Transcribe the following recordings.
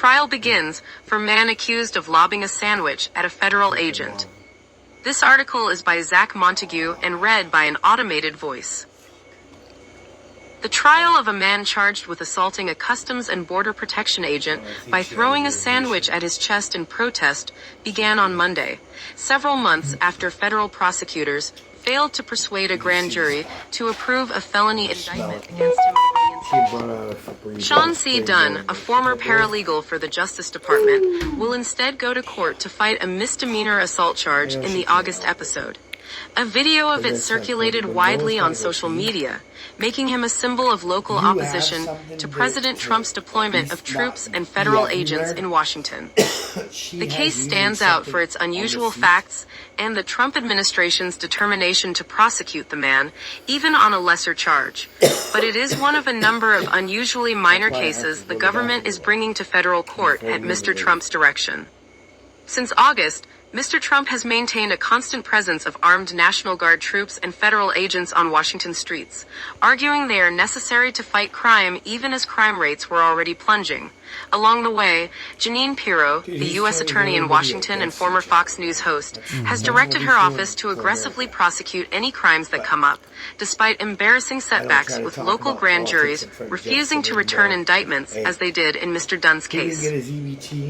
Trial begins for man accused of lobbing a sandwich at a federal agent. This article is by Zach Montague and read by an automated voice. The trial of a man charged with assaulting a Customs and Border Protection agent by throwing a sandwich at his chest in protest began on Monday, several months after federal prosecutors failed to persuade a grand jury to approve a felony indictment against him over the incident. Sean C. Dunn, a former paralegal for the Justice Department, will instead go to court to fight a misdemeanor assault charge in the August episode. A video of it circulated widely on social media, making him a symbol of local opposition to President Trump's deployment of troops and federal agents in Washington. The case stands out for its unusual facts and the Trump administration's determination to prosecute the man, even on a lesser charge. But it is one of a number of unusually minor cases the government is bringing to federal court at Mr. Trump's direction. Since August, Mr. Trump has maintained a constant presence of armed National Guard troops and federal agents on Washington streets, arguing they are necessary to fight crime even as crime rates were already plunging. Along the way, Jeanine Pirro, the U.S. Attorney in Washington and former Fox News host, has directed her office to aggressively prosecute any crimes that come up, despite embarrassing setbacks with local grand juries refusing to return indictments as they did in Mr. Dunn's case.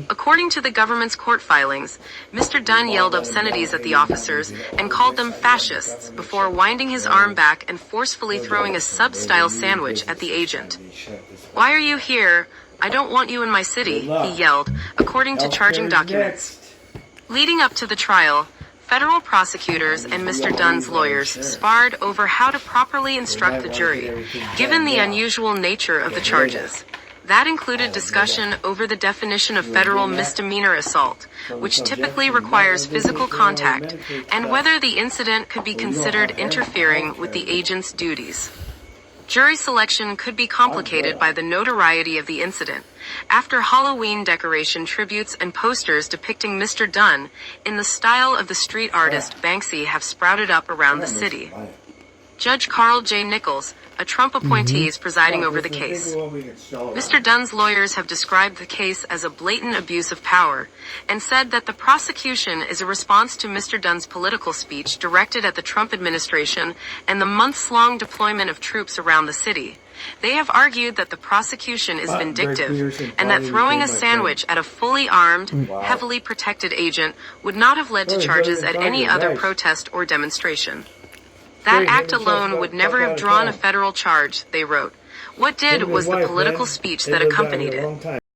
According to the government's court filings, Mr. Dunn yelled obscenities at the officers and called them fascists before winding his arm back and forcefully throwing a sub-style sandwich at the agent. "Why are you here? I don't want you in my city," he yelled, according to charging documents. Leading up to the trial, federal prosecutors and Mr. Dunn's lawyers sparred over how to properly instruct the jury, given the unusual nature of the charges. That included discussion over the definition of federal misdemeanor assault, which typically requires physical contact, and whether the incident could be considered interfering with the agent's duties. Jury selection could be complicated by the notoriety of the incident, after Halloween decoration tributes and posters depicting Mr. Dunn in the style of the street artist Banksy have sprouted up around the city. Judge Carl J. Nichols, a Trump appointee, is presiding over the case. Mr. Dunn's lawyers have described the case as a blatant abuse of power and said that the prosecution is a response to Mr. Dunn's political speech directed at the Trump administration and the months-long deployment of troops around the city. They have argued that the prosecution is vindictive and that throwing a sandwich at a fully armed, heavily protected agent would not have led to charges at any other protest or demonstration. That act alone would never have drawn a federal charge, they wrote. What did was the political speech that accompanied it.